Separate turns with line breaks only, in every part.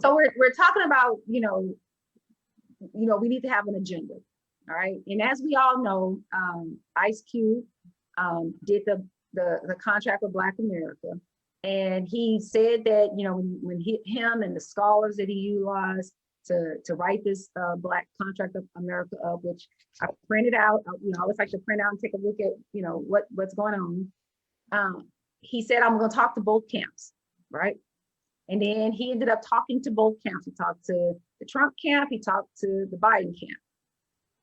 So we're talking about, we need to have an agenda. All right. And as we all know, Ice Cube did the contract with Black America. And he said that, when him and the scholars that he utilized to write this Black Contract of America up, which I printed out, I always like to print out and take a look at, what's going on. He said, I'm going to talk to both camps, right? And then he ended up talking to both camps. He talked to the Trump camp, he talked to the Biden camp.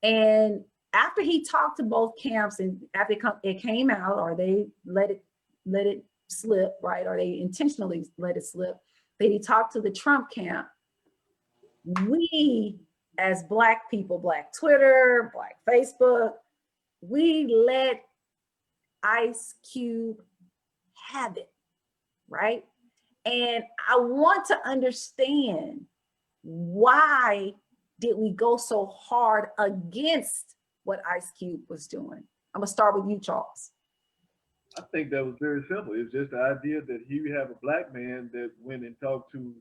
And after he talked to both camps, and after it came out, or they let it slip, right? Or they intentionally let it slip, that he talked to the Trump camp, we as Black people, Black Twitter, Black Facebook, we let Ice Cube have it, right? And I want to understand, why did we go so hard against what Ice Cube was doing? I'm gonna start with you, Charles.
I think that was very simple. It's just the idea that he would have a Black man that went and talked to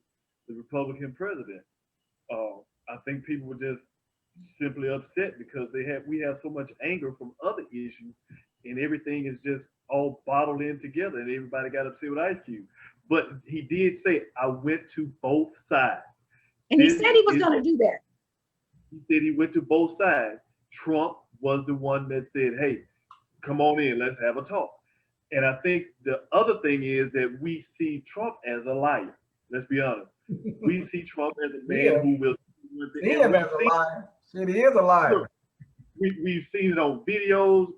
the Republican president. I think people were just simply upset because we have so much anger from other issues, and everything is just all bottled in together, and everybody got upset with Ice Cube. But he did say, I went to both sides.
And he said he was going to do that.
He said he went to both sides. Trump was the one that said, hey, come on in, let's have a talk. And I think the other thing is that we see Trump as a liar. Let's be honest. We see Trump as a man who will.
He is a liar. He is a liar.
We've seen it on videos.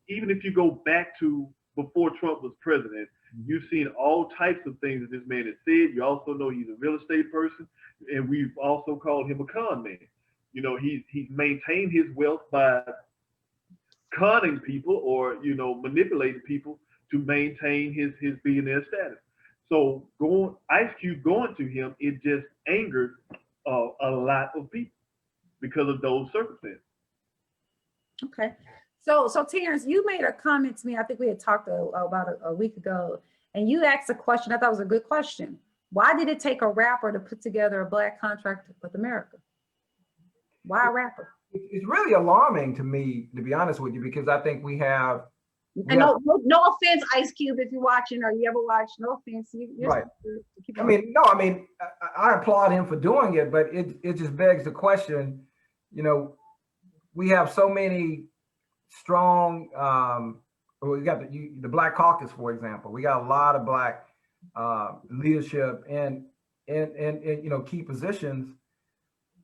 Even if you go back to before Trump was president, you've seen all types of things that this man has said. You also know he's a real estate person, and we've also called him a con man. He's maintained his wealth by conning people or, manipulating people to maintain his billionaire status. So Ice Cube going to him, it just angered a lot of people because of those circumstances.
Okay. So Terrence, you made a comment to me. I think we had talked about a week ago, and you asked a question. I thought it was a good question. Why did it take a rapper to put together a Black contract with America? Why a rapper?
It's really alarming to me, to be honest with you, because I think we have.
And no offense, Ice Cube, if you're watching or you ever watch, no offense.
Right. I applaud him for doing it, but it just begs the question, we have so many strong, we got the Black Caucus, for example. We got a lot of Black leadership and key positions,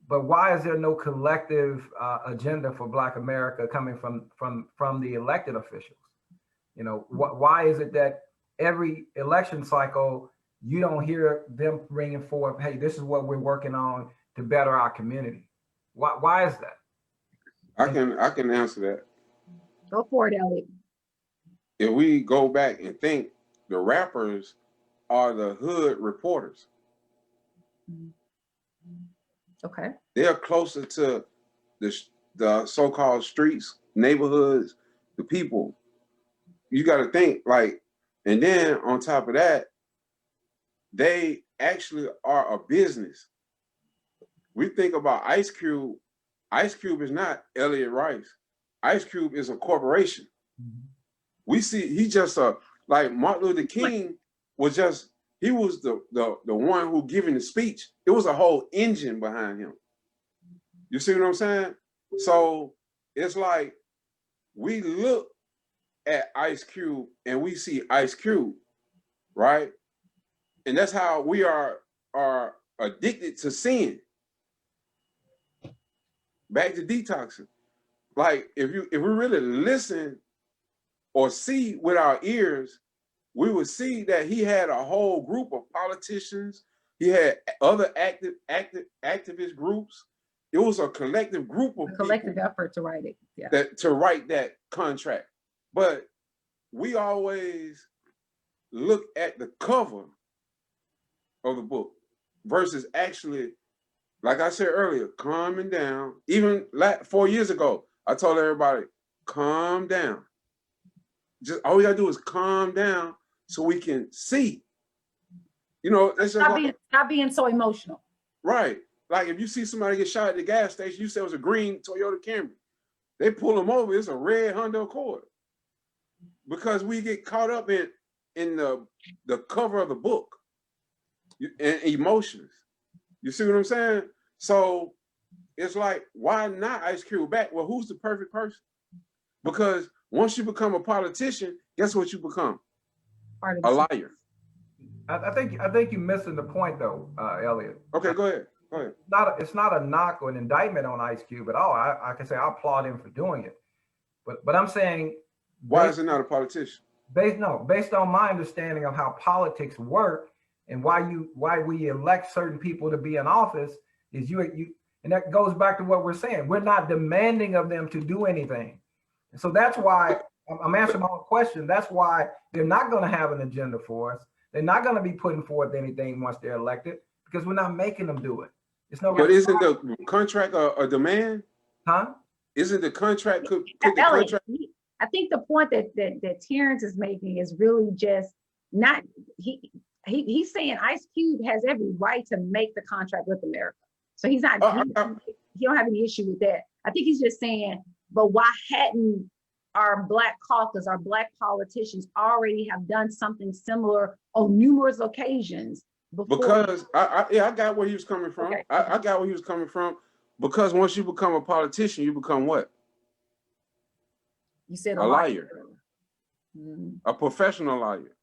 but why is there no collective agenda for Black America coming from the elected officials? Why is it that every election cycle you don't hear them bringing forth, hey, this is what we're working on to better our community? Why is that?
I can answer that.
Go for it, Elliot.
If we go back and think, the rappers are the hood reporters.
Okay.
They're closer to the so-called streets, neighborhoods, the people. You got to think and then on top of that, they actually are a business. We think about Ice Cube. Ice Cube is not Elliot Rice. Ice Cube is a corporation. We see he just like Martin Luther King was just, he was the one who giving the speech. It was a whole engine behind him. You see what I'm saying? So it's like we look at Ice Cube and we see Ice Cube, right? And that's how we are addicted to sin. Back to detoxing. Like if we really listen or see with our ears, we would see that he had a whole group of politicians. He had other activist groups. It was a collective group of
collective effort to write it. Yeah.
To write that contract. But we always look at the cover of the book versus actually, like I said earlier, calming down. Even 4 years ago, I told everybody, calm down. Just all we gotta do is calm down so we can see. It's
stop being so emotional.
Right. Like if you see somebody get shot at the gas station, you say it was a green Toyota Camry. They pull them over, it's a red Honda Accord. Because we get caught up in the cover of the book and emotions. You see what I'm saying? So it's like, why not Ice Cube back? Well, who's the perfect person? Because once you become a politician, guess what you become? A liar.
I think you're missing the point though, Elliot.
Okay, go ahead. Go ahead.
It's not a knock or an indictment on Ice Cube at all. I can say I applaud him for doing it. But I'm saying,
Why is it not a politician?
Based on my understanding of how politics work and why we elect certain people to be in office is you and that goes back to what we're saying. We're not demanding of them to do anything. And so that's why I'm answering my own question. That's why they're not going to have an agenda for us. They're not going to be putting forth anything once they're elected because we're not making them do it. It's no.
But isn't the contract a demand?
Huh?
Isn't the contract
Elliot, I think the point that Terrence is making is really just not he's saying Ice Cube has every right to make the contract with America. So he's not he don't have any issue with that. I think he's just saying, but why hadn't our Black caucus, our Black politicians already have done something similar on numerous occasions before?
Because I got where he was coming from.
Okay.
I got where he was coming from. Because once you become a politician, you become what?
You said
a liar.
Mm.
A professional liar.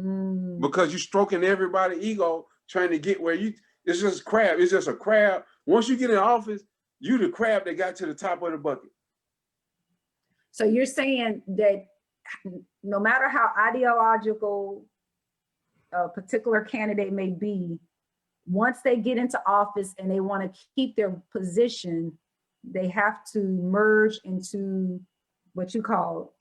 Mm.
Because you're stroking everybody's ego, trying to get where you. It's just crab. It's just a crab. Once you get in office, you the crab that got to the top of the bucket.
So you're saying that no matter how ideological a particular candidate may be, once they get into office and they want to keep their position, they have to merge into what you call.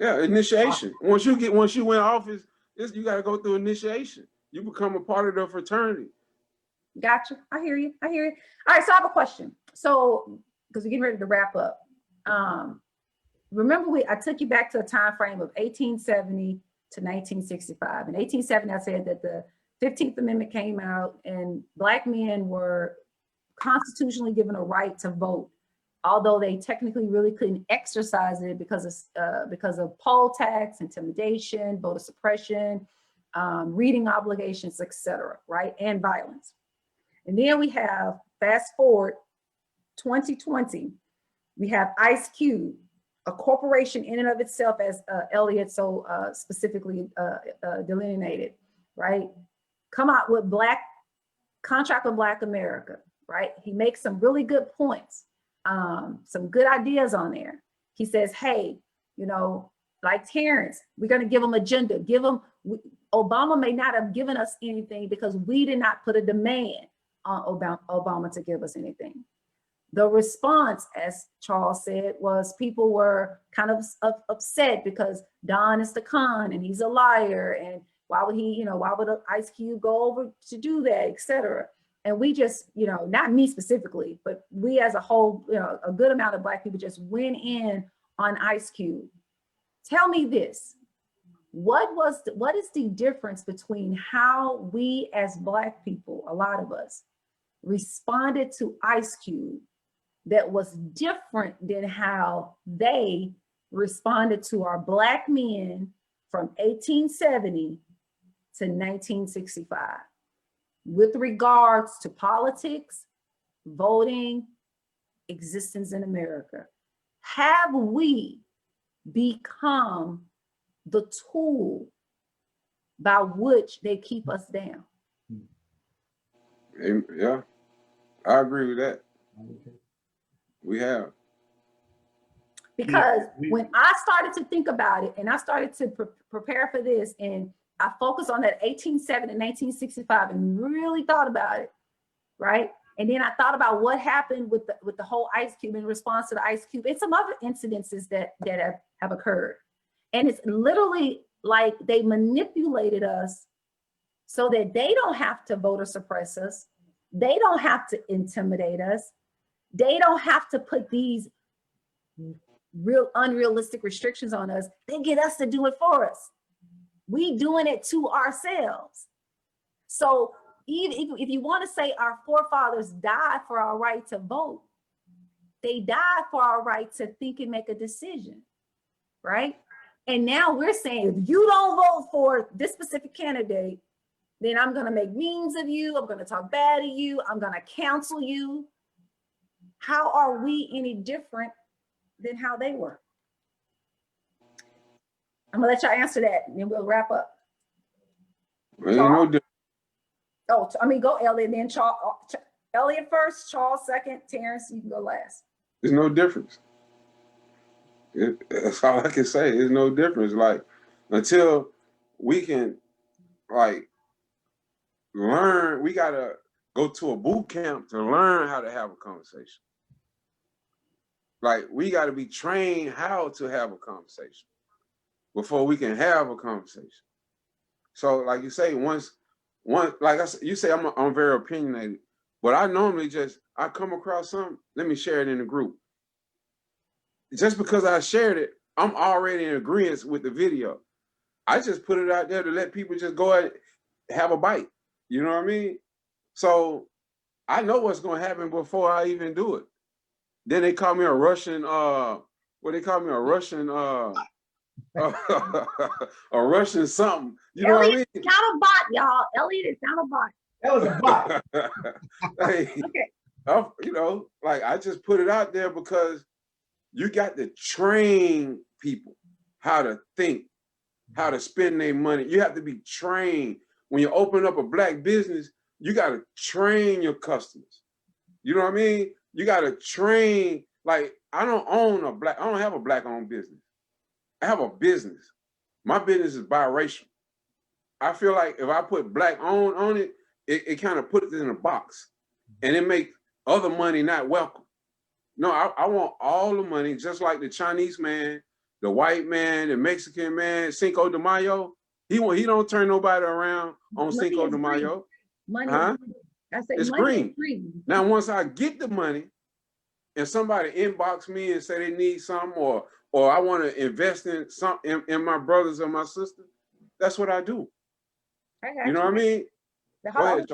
Yeah, initiation. Once you win office, you got to go through initiation. You become a part of the fraternity.
Gotcha. I hear you. All right. So I have a question. So, because we're getting ready to wrap up. Remember, I took you back to a time frame of 1870 to 1965. In 1870, I said that the 15th Amendment came out and Black men were constitutionally given a right to vote, although they technically really couldn't exercise it because of poll tax, intimidation, voter suppression, reading obligations, etc., right, and violence. And then we have, fast forward, 2020, we have Ice Cube, a corporation in and of itself, as Elliot so specifically delineated, right? Come out with contract with Black America, right? He makes some really good points, some good ideas on there. He says, hey, like Terrence, we're gonna give them agenda, Obama may not have given us anything because we did not put a demand on Obama to give us anything. The response, as Charles said, was people were kind of upset because Don is the con and he's a liar, and why would Ice Cube go over to do that, etc. And we just, not me specifically, but we as a whole, a good amount of Black people just went in on Ice Cube. Tell me this, what is the difference between how we as Black people, a lot of us, responded to Ice Cube that was different than how they responded to our Black men from 1870 to 1965 with regards to politics, voting, existence in America? Have we become the tool by which they keep us down?
Yeah, I agree with that. We have.
Because when I started to think about it and I started to prepare for this, and I focused on that 1870 and 1965 and really thought about it, right? And then I thought about what happened with the whole Ice Cube in response to the Ice Cube and some other incidences that have occurred. And it's literally like they manipulated us so that they don't have to voter suppress us. They don't have to intimidate us. They don't have to put these real unrealistic restrictions on us. They get us to do it for us. We doing it to ourselves. So even if you want to say our forefathers died for our right to vote, they died for our right to think and make a decision, right? And now we're saying, if you don't vote for this specific candidate, then I'm going to make memes of you. I'm going to talk bad of you. I'm going to cancel you. How are we any different than how they were? I'm going to let y'all answer that, and then we'll wrap up.
Ain't no difference.
Oh, I mean, go Elliot, then Charles. Elliot first, Charles second, Terrence, you can go last.
There's no difference. That's all I can say. There's no difference. Like, until we can, like, learn, we gotta go to a boot camp to learn how to have a conversation. Like, we gotta be trained how to have a conversation before we can have a conversation. So, like you say, once, like I said, you say I'm very opinionated, but I normally I come across something, let me share it in the group. Just because I shared it, I'm already in agreement with the video. I just put it out there to let people just go ahead and have a bite. You know what I mean? So I know what's going to happen before I even do it. Then they call me a Russian, a Russian, a Russian something. You know what I mean?
Elliot's not a bot, y'all. Elliot is not a bot.
That was a bot.
Hey,
Okay.
you know, like, I just put it out there because you got to train people how to think, how to spend their money. You have to be trained. When you open up a black business, you got to train your customers. You know what I mean? You got to train. Like, I don't have a black owned business. I have a business. My business is biracial. I feel like if I put black owned on it, it kind of puts it in a box, and it makes other money not welcome. No, I want all the money, just like the Chinese man, the white man, the Mexican man, Cinco de Mayo. He don't turn nobody around on
Money
Cinco
is
de
green.
Mayo.
Money
Huh?
I say
It's
money
green.
is green.
Now, once I get the money and somebody inbox me and say they need something, or I want to invest in something in my brothers or my sister, that's what I do.
I got
You know what I mean?
Hold on,
ahead,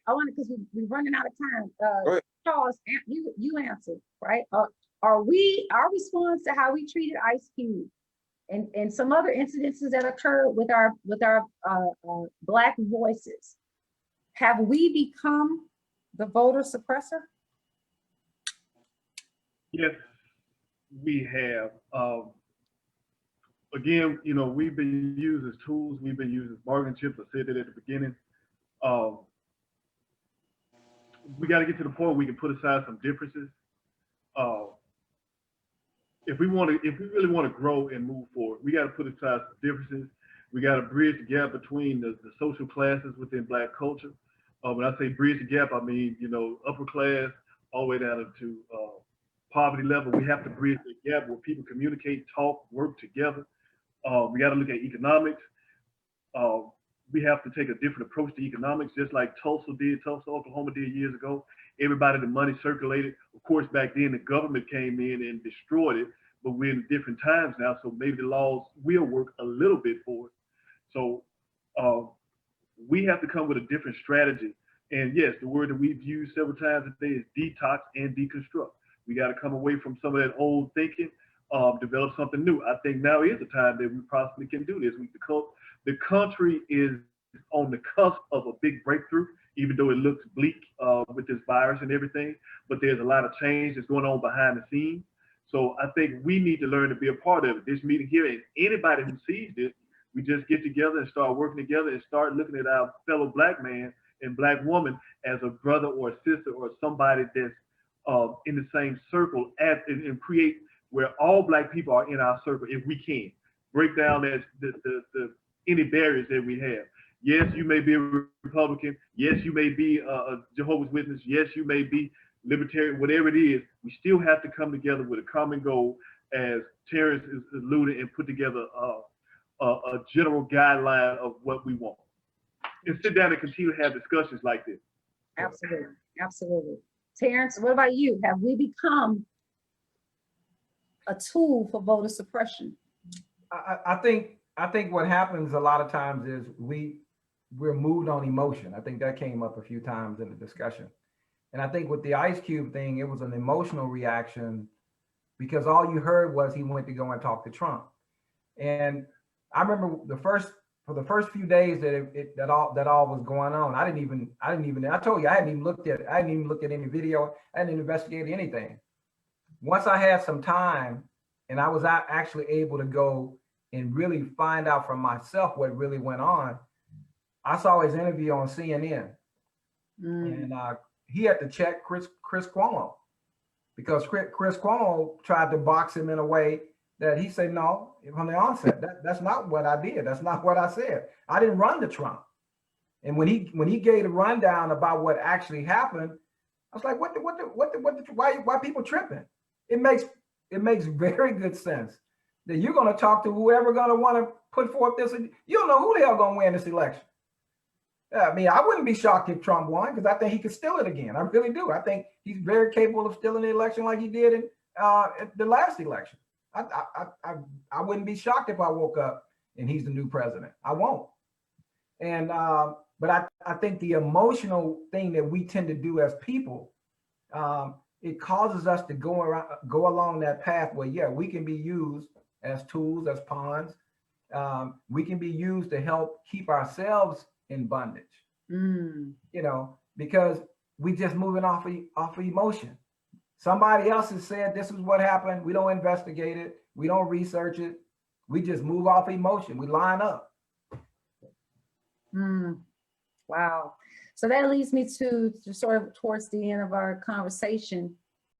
I want to, because we're running out of time.
Go ahead.
Charles, you answered, right? Our response to how we treated Ice Cube and some other incidences that occurred with our Black voices, have we become the voter suppressor?
Yes, we have. Again, you know, we've been used as tools. We've been used as bargaining chips. I said that at the beginning. We got to get to the point where we can put aside some differences. If we really want to grow and move forward, we got to put aside some differences. We got to bridge the gap between the social classes within Black culture. When I say bridge the gap, I mean, you know, upper class all the way down to poverty level. We have to bridge the gap where people communicate, talk, work together. We got to look at economics. We have to take a different approach to economics, just like Tulsa, Oklahoma did years ago. Everybody, the money circulated. Of course, back then the government came in and destroyed it, but we're in different times now, so maybe the laws will work a little bit for it. So we have to come with a different strategy. And yes, the word that we've used several times today is detox and deconstruct. We got to come away from some of that old thinking, develop something new. I think now is the time that we possibly can do this. The country is on the cusp of a big breakthrough, even though it looks bleak with this virus and everything, but there's a lot of change that's going on behind the scenes. So I think we need to learn to be a part of it. This meeting here, and anybody who sees this, we just get together and start working together and start looking at our fellow Black man and Black woman as a brother or a sister or somebody that's in the same circle and create where all Black people are in our circle if we can. Break down any barriers that we have. Yes, you may be a Republican. Yes, you may be a Jehovah's Witness. Yes, you may be libertarian, whatever it is. We still have to come together with a common goal, as Terrence is alluded, and put together a general guideline of what we want. And sit down and continue to have discussions like this.
Absolutely, absolutely. Terrence, what about you? Have we become a tool for voter suppression?
I think what happens a lot of times is we we're moved on emotion. I think that came up a few times in the discussion. And I think with the Ice Cube thing, it was an emotional reaction because all you heard was he went to go and talk to Trump. And I remember for the first few days that all was going on, I told you, I hadn't even looked at any video. I hadn't even investigated anything. Once I had some time and I was actually able to go and really find out for myself what really went on, I saw his interview on CNN. And he had to check Chris Cuomo because Chris Cuomo tried to box him in a way that he said, no, from the onset, that's not what I did. That's not what I said. I didn't run to Trump. And when he gave a rundown about what actually happened, I was like, why people tripping? It makes very good sense that you're going to talk to whoever going to want to put forth this. You don't know who the hell going to win this election. I mean, I wouldn't be shocked if Trump won because I think he could steal it again. I really do. I think he's very capable of stealing the election like he did in the last election. I wouldn't be shocked if I woke up and he's the new president. I won't. And but I think the emotional thing that we tend to do as people, it causes us to go along that path where, yeah, we can be used as tools, as pawns. We can be used to help keep ourselves in bondage, because we just moving off of emotion. Somebody else has said this is what happened. We don't investigate it. We don't research it. We just move off emotion. We line up.
Wow. So that leads me to sort of towards the end of our conversation.